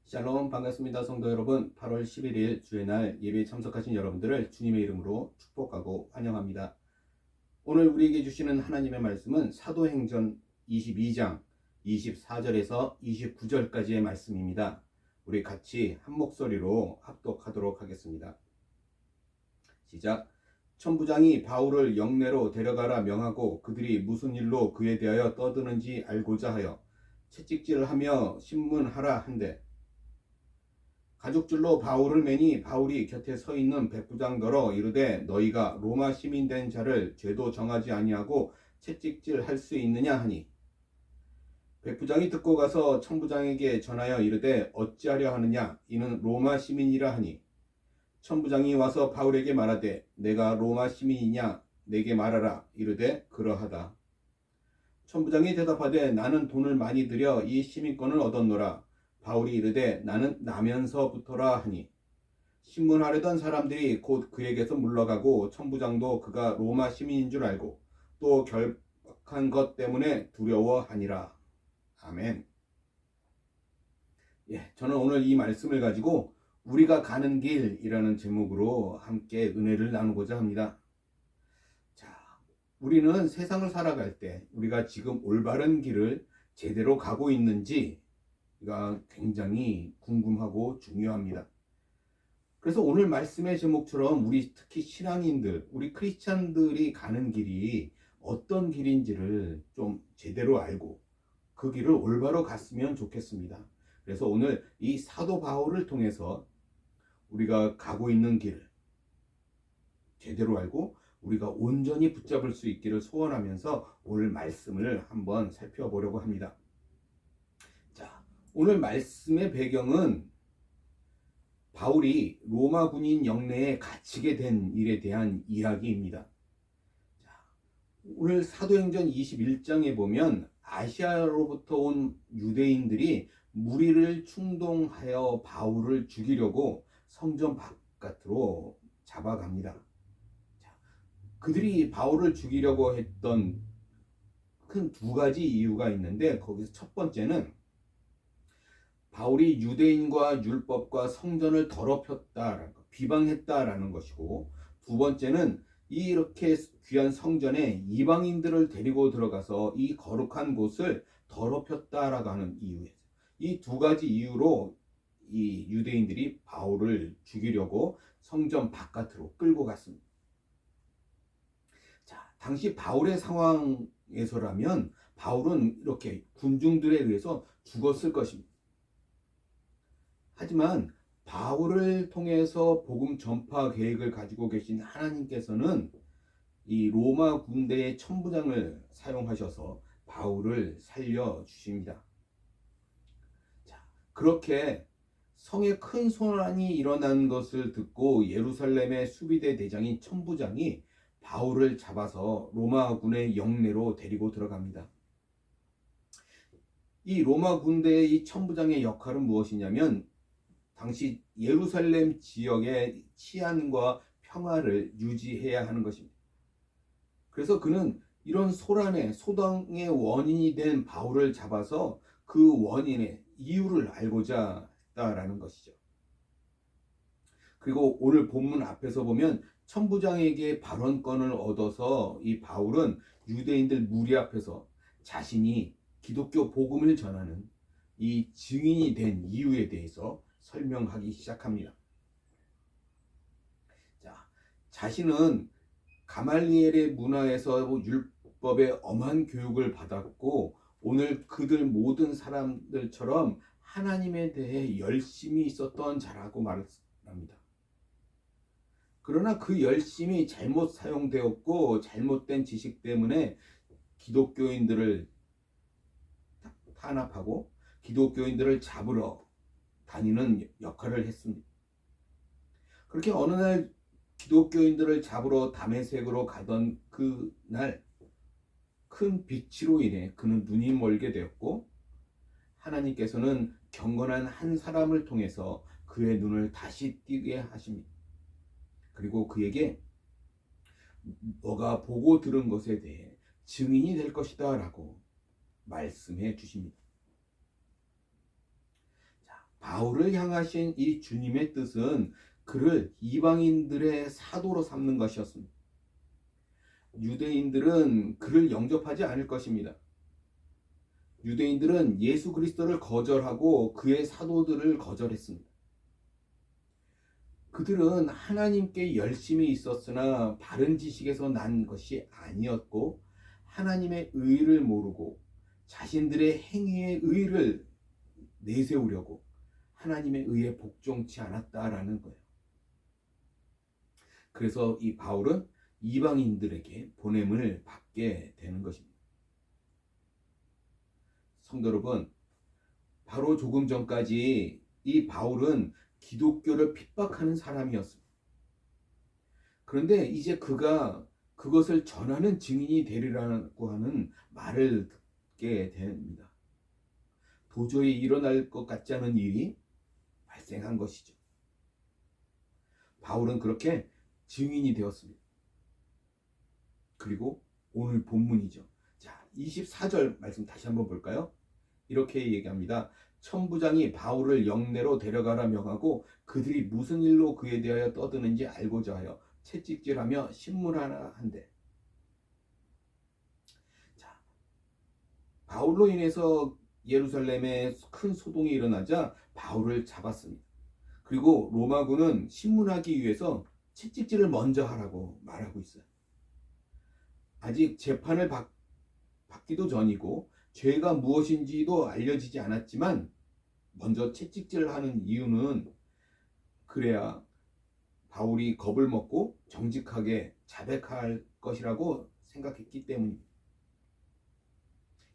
샬롬 반갑습니다. 성도 여러분, 8월 11일 주의 날 예배에 참석하신 여러분들을 주님의 이름으로 축복하고 환영합니다. 오늘 우리에게 주시는 하나님의 말씀은 사도행전 22장 24절에서 29절까지의 말씀입니다. 우리 같이 한 목소리로 합독하도록 하겠습니다. 시작. 천부장이 바울을 영내로 데려가라 명하고 그들이 무슨 일로 그에 대하여 떠드는지 알고자 하여 채찍질을 하며 신문하라 한대 가죽줄로 바울을 매니 바울이 곁에 서 있는 백부장더러 이르되 너희가 로마 시민 된 자를 죄도 정하지 아니하고 채찍질할 수 있느냐 하니 백부장이 듣고 가서 천부장에게 전하여 이르되 어찌하려 하느냐 이는 로마 시민이라 하니 천부장이 와서 바울에게 말하되 내가 로마 시민이냐 내게 말하라 이르되 그러하다. 천부장이 대답하되 나는 돈을 많이 들여 이 시민권을 얻었노라. 바울이 이르되 나는 나면서부터라 하니 신문하려던 사람들이 곧 그에게서 물러가고 천부장도 그가 로마 시민인 줄 알고 또 결박한 것 때문에 두려워하니라. 아멘. 저는 오늘 이 말씀을 가지고 우리가 가는 길이라는 제목으로 함께 은혜를 나누고자 합니다. 우리는 세상을 살아갈 때 우리가 지금 올바른 길을 제대로 가고 있는지 가 굉장히 궁금하고 중요합니다. 그래서 오늘 말씀의 제목처럼 우리 특히 신앙인들, 우리 크리스찬들이 가는 길이 어떤 길인지를 좀 제대로 알고 그 길을 올바로 갔으면 좋겠습니다. 그래서 오늘 이 사도 바울을 통해서 우리가 가고 있는 길을 제대로 알고 우리가 온전히 붙잡을 수 있기를 소원하면서 오늘 말씀을 한번 살펴보려고 합니다. 오늘 말씀의 배경은 바울이 로마 군인 영내에 갇히게 된 일에 대한 이야기입니다. 오늘 사도행전 21장에 보면 아시아로부터 온 유대인들이 무리를 충동하여 바울을 죽이려고 성전 바깥으로 잡아갑니다. 그들이 바울을 죽이려고 했던 큰 두 가지 이유가 있는데 거기서 첫 번째는 바울이 유대인과 율법과 성전을 더럽혔다라는 것, 비방했다라는 것이고, 두 번째는 이렇게 귀한 성전에 이방인들을 데리고 들어가서 이 거룩한 곳을 더럽혔다라고 하는 이유예요. 이 두 가지 이유로 이 유대인들이 바울을 죽이려고 성전 바깥으로 끌고 갔습니다. 당시 바울의 상황에서라면 바울은 이렇게 군중들에 의해서 죽었을 것입니다. 하지만 바울을 통해서 복음 전파 계획을 가지고 계신 하나님께서는 이 로마 군대의 천부장을 사용하셔서 바울을 살려주십니다. 그렇게 성에 큰 소란이 일어난 것을 듣고 예루살렘의 수비대 대장인 천부장이 바울을 잡아서 로마 군의 영내로 데리고 들어갑니다. 이 로마 군대의 이 천부장의 역할은 무엇이냐면 당시 예루살렘 지역의 치안과 평화를 유지해야 하는 것입니다. 그래서 그는 이런 소동의 원인이 된 바울을 잡아서 그 원인의 이유를 알고자 했다라는 것이죠. 그리고 오늘 본문 앞에서 보면 천부장에게 발언권을 얻어서 이 바울은 유대인들 무리 앞에서 자신이 기독교 복음을 전하는 이 증인이 된 이유에 대해서 설명하기 시작합니다. 자신은 가말리엘의 문화에서 율법의 엄한 교육을 받았고 오늘 그들 모든 사람들처럼 하나님에 대해 열심히 있었던 자라고 말합니다. 그러나 그 열심이 잘못 사용되었고 잘못된 지식 때문에 기독교인들을 탄압하고 기독교인들을 잡으러 다니는 역할을 했습니다. 그렇게 어느 날 기독교인들을 잡으러 다메섹으로 가던 그날 큰 빛으로 인해 그는 눈이 멀게 되었고 하나님께서는 경건한 한 사람을 통해서 그의 눈을 다시 뜨게 하십니다. 그리고 그에게 너가 보고 들은 것에 대해 증인이 될 것이다 라고 말씀해 주십니다. 바울을 향하신 이 주님의 뜻은 그를 이방인들의 사도로 삼는 것이었습니다. 유대인들은 그를 영접하지 않을 것입니다. 유대인들은 예수 그리스도를 거절하고 그의 사도들을 거절했습니다. 그들은 하나님께 열심히 있었으나 바른 지식에서 난 것이 아니었고 하나님의 의를 모르고 자신들의 행위의 의를 내세우려고 하나님의 의에 복종치 않았다라는 거예요. 그래서 이 바울은 이방인들에게 보냄을 받게 되는 것입니다. 성도 여러분, 바로 조금 전까지 이 바울은 기독교를 핍박하는 사람이었습니다. 그런데 이제 그가 그것을 전하는 증인이 되리라고 하는 말을 듣게 됩니다. 도저히 일어날 것 같지 않은 일이 발생한 것이죠. 바울은 그렇게 증인이 되었습니다. 그리고 오늘 본문이죠. 자, 24절 말씀 다시 한번 볼까요? 이렇게 얘기합니다. 천부장이 바울을 영내로 데려가라 명하고 그들이 무슨 일로 그에 대하여 떠드는지 알고자 하여 채찍질하며 신문하나 한대. 자, 바울로 인해서 예루살렘에 큰 소동이 일어나자 바울을 잡았습니다. 그리고 로마군은 신문하기 위해서 채찍질을 먼저 하라고 말하고 있어요. 아직 재판을 받기도 전이고 죄가 무엇인지도 알려지지 않았지만 먼저 채찍질을 하는 이유는 그래야 바울이 겁을 먹고 정직하게 자백할 것이라고 생각했기 때문입니다.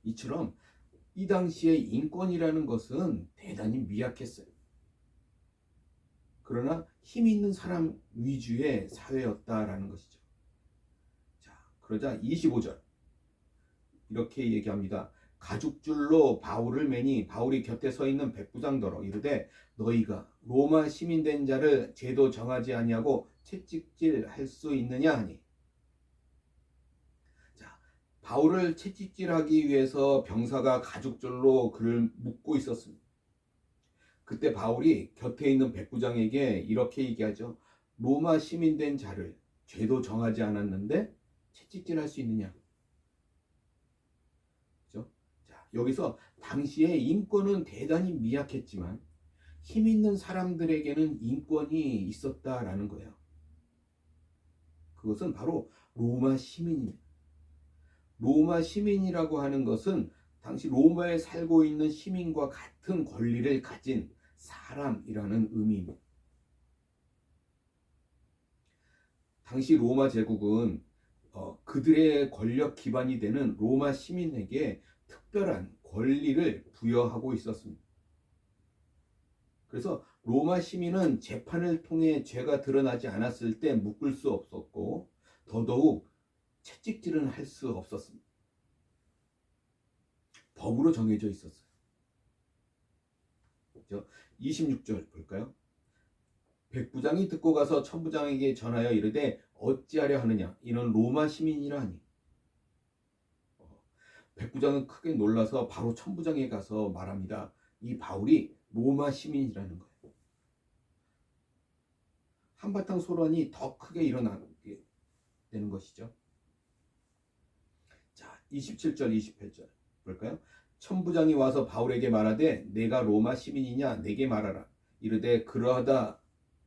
이처럼 이 당시에 인권이라는 것은 대단히 미약했어요. 그러나 힘 있는 사람 위주의 사회였다라는 것이죠. 자, 그러자 25절 이렇게 얘기합니다. 가죽줄로 바울을 매니 바울이 곁에 서 있는 백부장더러 이르되 너희가 로마 시민된 자를 죄도 정하지 아니하고 채찍질할 수 있느냐 하니. 자, 바울을 채찍질하기 위해서 병사가 가죽줄로 그를 묶고 있었습니다. 그때 바울이 곁에 있는 백부장에게 이렇게 얘기하죠. 로마 시민된 자를 죄도 정하지 않았는데 채찍질할 수 있느냐. 여기서 당시의 인권은 대단히 미약했지만 힘 있는 사람들에게는 인권이 있었다라는 거예요. 그것은 바로 로마 시민입니다. 로마 시민이라고 하는 것은 당시 로마에 살고 있는 시민과 같은 권리를 가진 사람이라는 의미입니다. 당시 로마 제국은 그들의 권력 기반이 되는 로마 시민에게 특별한 권리를 부여하고 있었습니다. 그래서 로마 시민은 재판을 통해 죄가 드러나지 않았을 때 묶을 수 없었고 더더욱 채찍질은 할 수 없었습니다. 법으로 정해져 있었어요. 그렇죠? 26절 볼까요? 백부장이 듣고 가서 천부장에게 전하여 이르되 어찌하려 하느냐 이는 로마 시민이라 하니. 백부장은 크게 놀라서 바로 천부장에 가서 말합니다. 이 바울이 로마 시민이라는 거예요. 한바탕 소란이 더 크게 일어나게 되는 것이죠. 자, 27절 28절 볼까요? 천부장이 와서 바울에게 말하되 내가 로마 시민이냐 내게 말하라. 이르되 그러하다.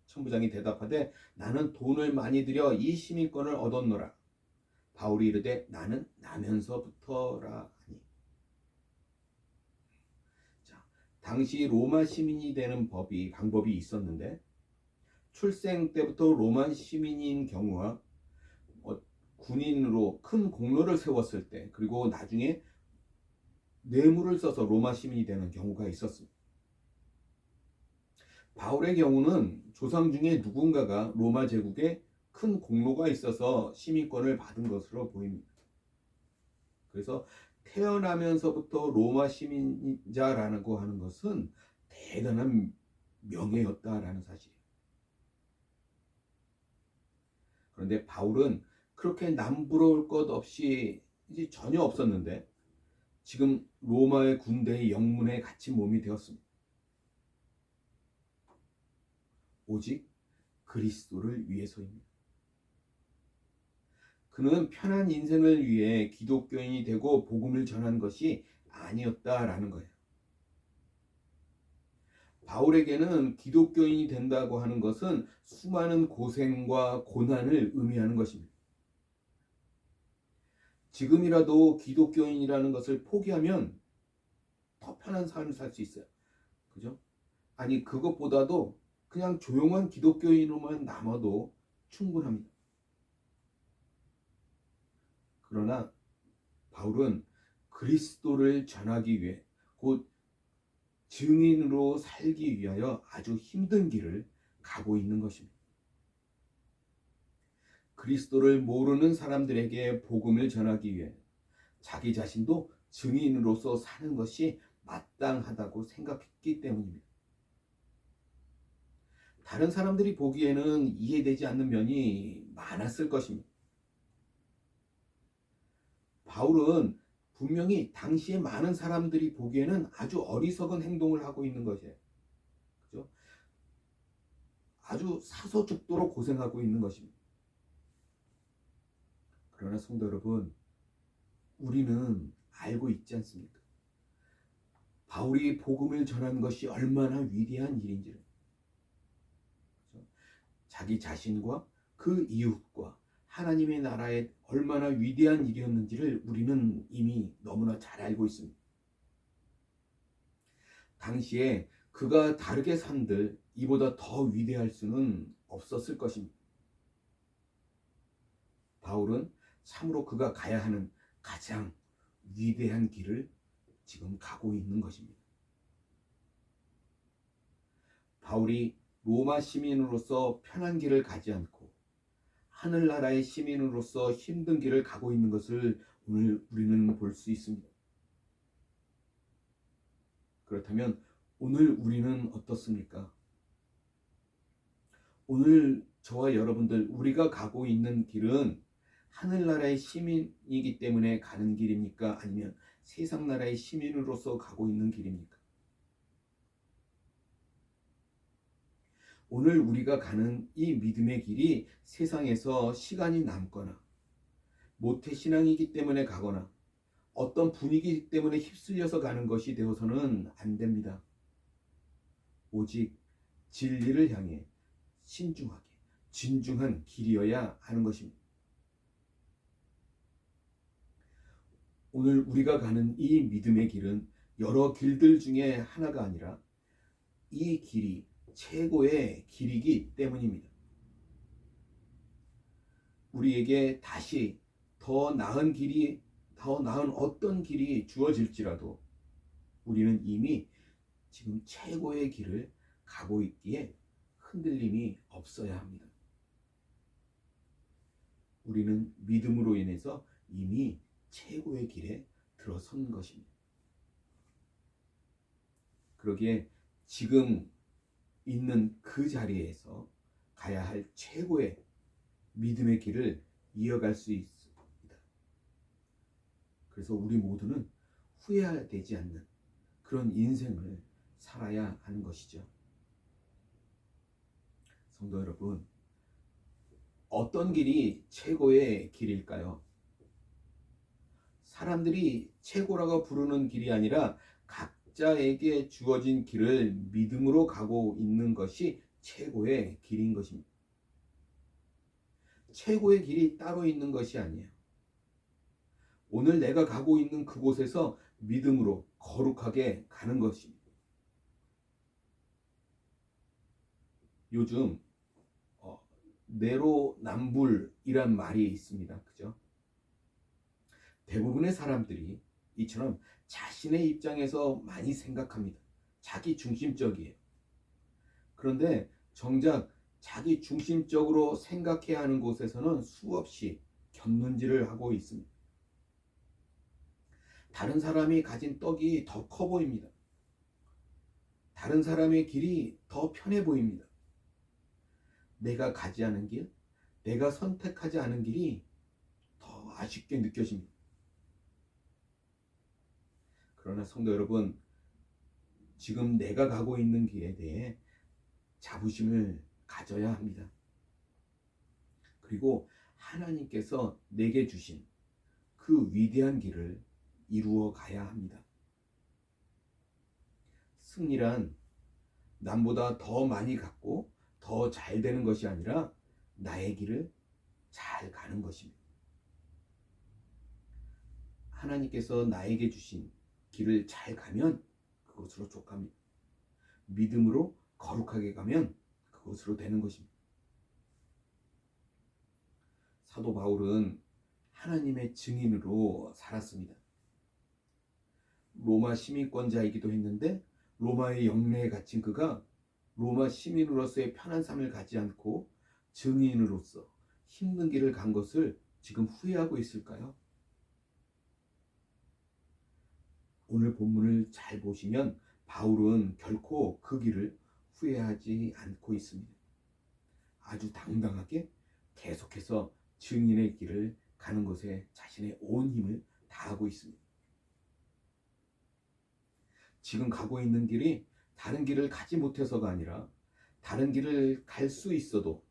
천부장이 대답하되 나는 돈을 많이 들여 이 시민권을 얻었노라. 바울이 이르되 나는 나면서부터라 하니. 자, 당시 로마 시민이 되는 방법이 있었는데 출생 때부터 로마 시민인 경우와 군인으로 큰 공로를 세웠을 때 그리고 나중에 뇌물을 써서 로마 시민이 되는 경우가 있었습니다. 바울의 경우는 조상 중에 누군가가 로마 제국에 큰 공로가 있어서 시민권을 받은 것으로 보입니다. 그래서 태어나면서부터 로마 시민자라고 하는 것은 대단한 명예였다라는 사실이에요. 그런데 바울은 그렇게 남부러울 것 없이 이제 전혀 없었는데 지금 로마의 군대의 영문에 갇힌 몸이 되었습니다. 오직 그리스도를 위해서입니다. 그는 편한 인생을 위해 기독교인이 되고 복음을 전한 것이 아니었다라는 거예요. 바울에게는 기독교인이 된다고 하는 것은 수많은 고생과 고난을 의미하는 것입니다. 지금이라도 기독교인이라는 것을 포기하면 더 편한 삶을 살 수 있어요. 그죠? 아니, 그것보다도 그냥 조용한 기독교인으로만 남아도 충분합니다. 그러나 바울은 그리스도를 전하기 위해, 곧 증인으로 살기 위하여 아주 힘든 길을 가고 있는 것입니다. 그리스도를 모르는 사람들에게 복음을 전하기 위해 자기 자신도 증인으로서 사는 것이 마땅하다고 생각했기 때문입니다. 다른 사람들이 보기에는 이해되지 않는 면이 많았을 것입니다. 바울은 분명히 당시에 많은 사람들이 보기에는 아주 어리석은 행동을 하고 있는 것이에요. 그죠? 아주 사서 죽도록 고생하고 있는 것입니다. 그러나 성도 여러분, 우리는 알고 있지 않습니까? 바울이 복음을 전한 것이 얼마나 위대한 일인지를. 그죠? 자기 자신과 그 이웃과 하나님의 나라에 얼마나 위대한 일이었는지를 우리는 이미 너무나 잘 알고 있습니다. 당시에 그가 다르게 산들 이보다 더 위대할 수는 없었을 것입니다. 바울은 참으로 그가 가야 하는 가장 위대한 길을 지금 가고 있는 것입니다. 바울이 로마 시민으로서 편한 길을 가지 않고 하늘나라의 시민으로서 힘든 길을 가고 있는 것을 오늘 우리는 볼 수 있습니다. 그렇다면 오늘 우리는 어떻습니까? 오늘 저와 여러분들, 우리가 가고 있는 길은 하늘나라의 시민이기 때문에 가는 길입니까? 아니면 세상 나라의 시민으로서 가고 있는 길입니까? 오늘 우리가 가는 이 믿음의 길이 세상에서 시간이 남거나 모태신앙이기 때문에 가거나 어떤 분위기 때문에 휩쓸려서 가는 것이 되어서는 안 됩니다. 오직 진리를 향해 신중하게 진중한 길이어야 하는 것입니다. 오늘 우리가 가는 이 믿음의 길은 여러 길들 중에 하나가 아니라 이 길이 최고의 길이기 때문입니다. 우리에게 다시 더 나은 어떤 길이 주어질지라도 우리는 이미 지금 최고의 길을 가고 있기에 흔들림이 없어야 합니다. 우리는 믿음으로 인해서 이미 최고의 길에 들어선 것입니다. 그러기에 지금 있는 그 자리에서 가야 할 최고의 믿음의 길을 이어갈 수 있습니다. 그래서 우리 모두는 후회되지 않는 그런 인생을 살아야 하는 것이죠. 성도 여러분, 어떤 길이 최고의 길일까요? 사람들이 최고라고 부르는 길이 아니라 각자에게 주어진 길을 믿음으로 가고 있는 것이 최고의 길인 것입니다. 최고의 길이 따로 있는 것이 아니에요. 오늘 내가 가고 있는 그곳에서 믿음으로 거룩하게 가는 것입니다. 요즘 내로남불이란 말이 있습니다. 그죠? 대부분의 사람들이 이처럼 자신의 입장에서 많이 생각합니다. 자기 중심적이에요. 그런데 정작 자기 중심적으로 생각해야 하는 곳에서는 수없이 견눈질을 하고 있습니다. 다른 사람이 가진 떡이 더 커 보입니다. 다른 사람의 길이 더 편해 보입니다. 내가 가지 않은 길, 내가 선택하지 않은 길이 더 아쉽게 느껴집니다. 그러나 성도 여러분, 지금 내가 가고 있는 길에 대해 자부심을 가져야 합니다. 그리고 하나님께서 내게 주신 그 위대한 길을 이루어 가야 합니다. 승리란 남보다 더 많이 갖고 더 잘 되는 것이 아니라 나의 길을 잘 가는 것입니다. 하나님께서 나에게 주신 길을 잘 가면 그것으로 족합니다. 믿음으로 거룩하게 가면 그것으로 되는 것입니다. 사도 바울은 하나님의 증인으로 살았습니다. 로마 시민권자이기도 했는데 로마의 영내에 갇힌 그가 로마 시민으로서의 편한 삶을 가지 않고 증인으로서 힘든 길을 간 것을 지금 후회하고 있을까요? 오늘 본문을 잘 보시면 바울은 결코 그 길을 후회하지 않고 있습니다. 아주 당당하게 계속해서 증인의 길을 가는 것에 자신의 온 힘을 다하고 있습니다. 지금 가고 있는 길이 다른 길을 가지 못해서가 아니라 다른 길을 갈 수 있어도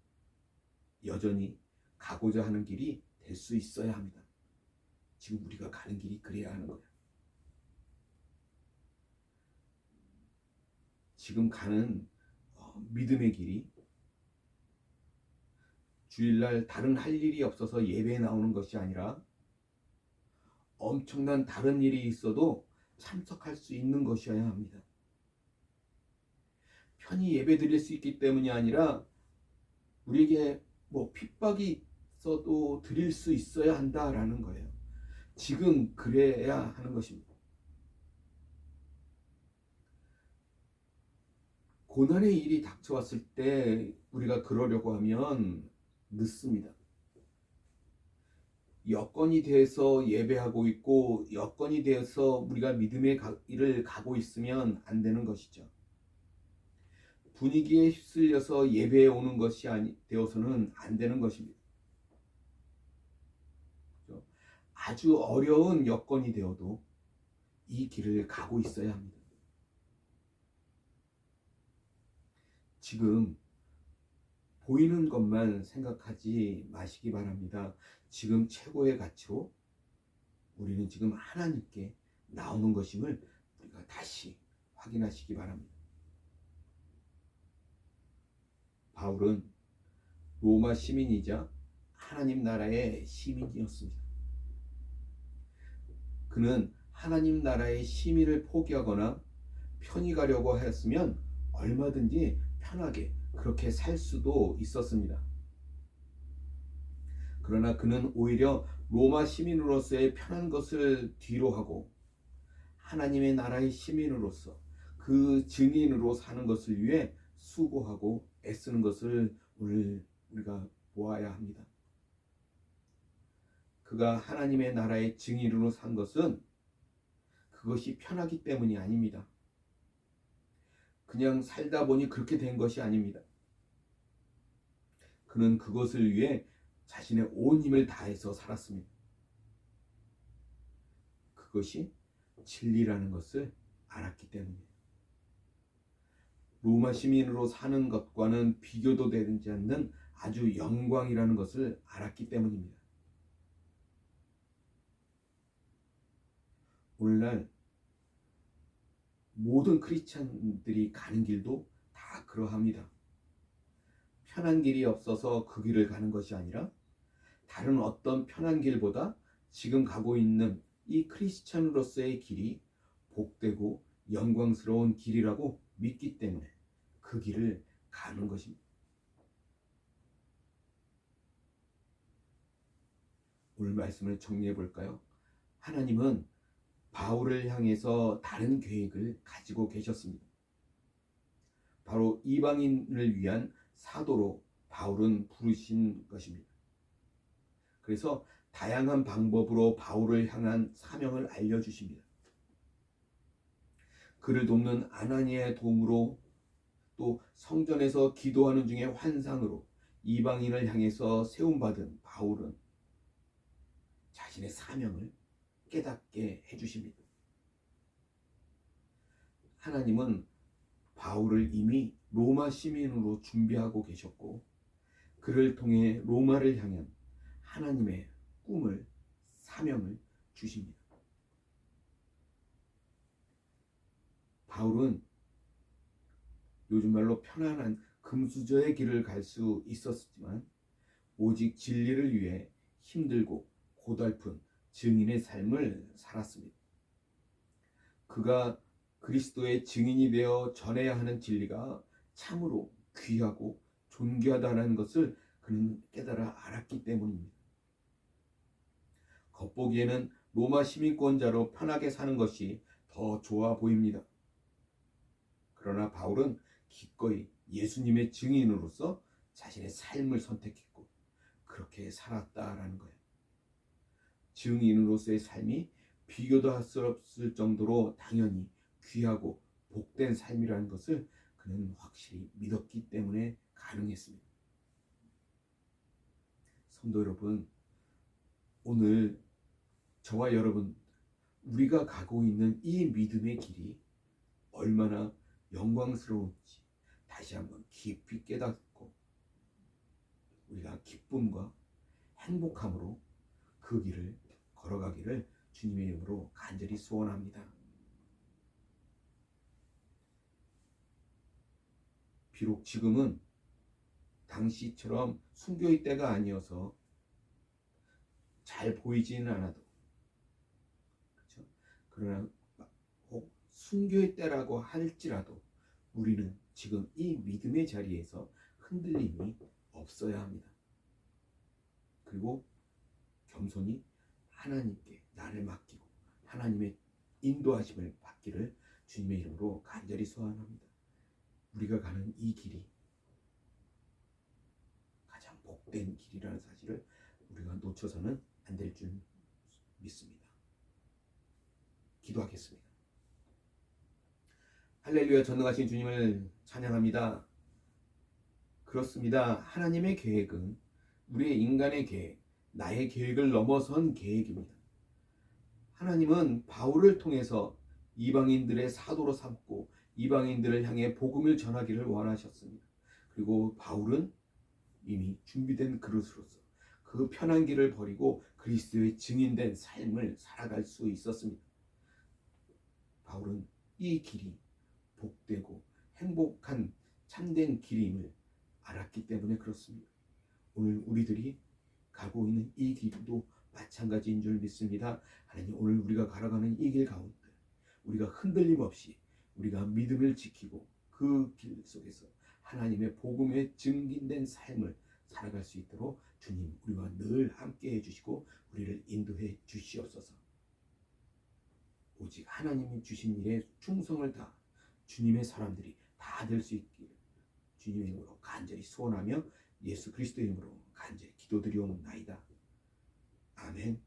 여전히 가고자 하는 길이 될 수 있어야 합니다. 지금 우리가 가는 길이 그래야 하는 거예요. 지금 가는 믿음의 길이 주일날 다른 할 일이 없어서 예배에 나오는 것이 아니라 엄청난 다른 일이 있어도 참석할 수 있는 것이어야 합니다. 편히 예배 드릴 수 있기 때문이 아니라 우리에게 핍박이 있어도 드릴 수 있어야 한다라는 거예요. 지금 그래야 하는 것입니다. 고난의 일이 닥쳐왔을 때 우리가 그러려고 하면 늦습니다. 여건이 돼서 예배하고 있고 여건이 돼서 우리가 믿음의 길을 가고 있으면 안 되는 것이죠. 분위기에 휩쓸려서 예배에 오는 것이 되어서는 안 되는 것입니다. 아주 어려운 여건이 되어도 이 길을 가고 있어야 합니다. 지금 보이는 것만 생각하지 마시기 바랍니다. 지금 최고의 가치로 우리는 지금 하나님께 나오는 것임을 우리가 다시 확인하시기 바랍니다. 바울은 로마 시민이자 하나님 나라의 시민이었습니다. 그는 하나님 나라의 시민을 포기하거나 편히 가려고 하였으면 얼마든지 편하게 그렇게 살 수도 있었습니다. 그러나 그는 오히려 로마 시민으로서의 편한 것을 뒤로하고 하나님의 나라의 시민으로서 그 증인으로 사는 것을 위해 수고하고 애쓰는 것을 오늘 우리가 보아야 합니다. 그가 하나님의 나라의 증인으로 산 것은 그것이 편하기 때문이 아닙니다. 그냥 살다 보니 그렇게 된 것이 아닙니다. 그는 그것을 위해 자신의 온 힘을 다해서 살았습니다. 그것이 진리라는 것을 알았기 때문이에요. 로마 시민으로 사는 것과는 비교도 되지 않는 아주 영광이라는 것을 알았기 때문입니다. 오늘날 모든 크리스찬들이 가는 길도 다 그러합니다. 편한 길이 없어서 그 길을 가는 것이 아니라 다른 어떤 편한 길보다 지금 가고 있는 이 크리스찬으로서의 길이 복되고 영광스러운 길이라고 믿기 때문에 그 길을 가는 것입니다. 오늘 말씀을 정리해 볼까요? 하나님은 바울을 향해서 다른 계획을 가지고 계셨습니다. 바로 이방인을 위한 사도로 바울은 부르신 것입니다. 그래서 다양한 방법으로 바울을 향한 사명을 알려주십니다. 그를 돕는 아나니아의 도움으로 또 성전에서 기도하는 중에 환상으로 이방인을 향해서 세움받은 바울은 자신의 사명을 깨닫게 해주십니다. 하나님은 바울을 이미 로마 시민으로 준비하고 계셨고 그를 통해 로마를 향한 하나님의 꿈을 사명을 주십니다. 바울은 요즘 말로 편안한 금수저의 길을 갈 수 있었지만 오직 진리를 위해 힘들고 고달픈 증인의 삶을 살았습니다. 그가 그리스도의 증인이 되어 전해야 하는 진리가 참으로 귀하고 존귀하다는 것을 그는 깨달아 알았기 때문입니다. 겉보기에는 로마 시민권자로 편하게 사는 것이 더 좋아 보입니다. 그러나 바울은 기꺼이 예수님의 증인으로서 자신의 삶을 선택했고 그렇게 살았다라는 거예요. 증인으로서의 삶이 비교도 할 수 없을 정도로 당연히 귀하고 복된 삶이라는 것을 그는 확실히 믿었기 때문에 가능했습니다. 성도 여러분, 오늘 저와 여러분 우리가 가고 있는 이 믿음의 길이 얼마나 영광스러운지 다시 한번 깊이 깨닫고 우리가 기쁨과 행복함으로 그 길을 걸어가기를 주님의 이름으로 간절히 소원합니다. 비록 지금은 당시처럼 순교의 때가 아니어서 잘 보이지는 않아도 그렇죠? 그러나 혹 순교의 때라고 할지라도 우리는 지금 이 믿음의 자리에서 흔들림이 없어야 합니다. 그리고 겸손히 하나님께 나를 맡기고 하나님의 인도하심을 받기를 주님의 이름으로 간절히 소원합니다. 우리가 가는 이 길이 가장 복된 길이라는 사실을 우리가 놓쳐서는 안 될 줄 믿습니다. 기도하겠습니다. 할렐루야, 전능하신 주님을 찬양합니다. 그렇습니다. 하나님의 계획은 우리의 인간의 계획, 나의 계획을 넘어선 계획입니다. 하나님은 바울을 통해서 이방인들의 사도로 삼고 이방인들을 향해 복음을 전하기를 원하셨습니다. 그리고 바울은 이미 준비된 그릇으로서 그 편한 길을 버리고 그리스도의 증인된 삶을 살아갈 수 있었습니다. 바울은 이 길이 복되고 행복한 참된 길임을 알았기 때문에 그렇습니다. 오늘 우리들이 가고 있는 이 길도 마찬가지인 줄 믿습니다. 하나님, 오늘 우리가 걸어가는 이 길 가운데 우리가 흔들림 없이 우리가 믿음을 지키고 그 길 속에서 하나님의 복음에 증진된 삶을 살아갈 수 있도록 주님 우리와 늘 함께 해주시고 우리를 인도해 주시옵소서. 오직 하나님이 주신 일에 충성을 다 주님의 사람들이 다 될 수 있기를 주님의 이름으로 간절히 소원하며 예수 그리스도의 이름으로 간절히 기도드리옵나이다. 아멘.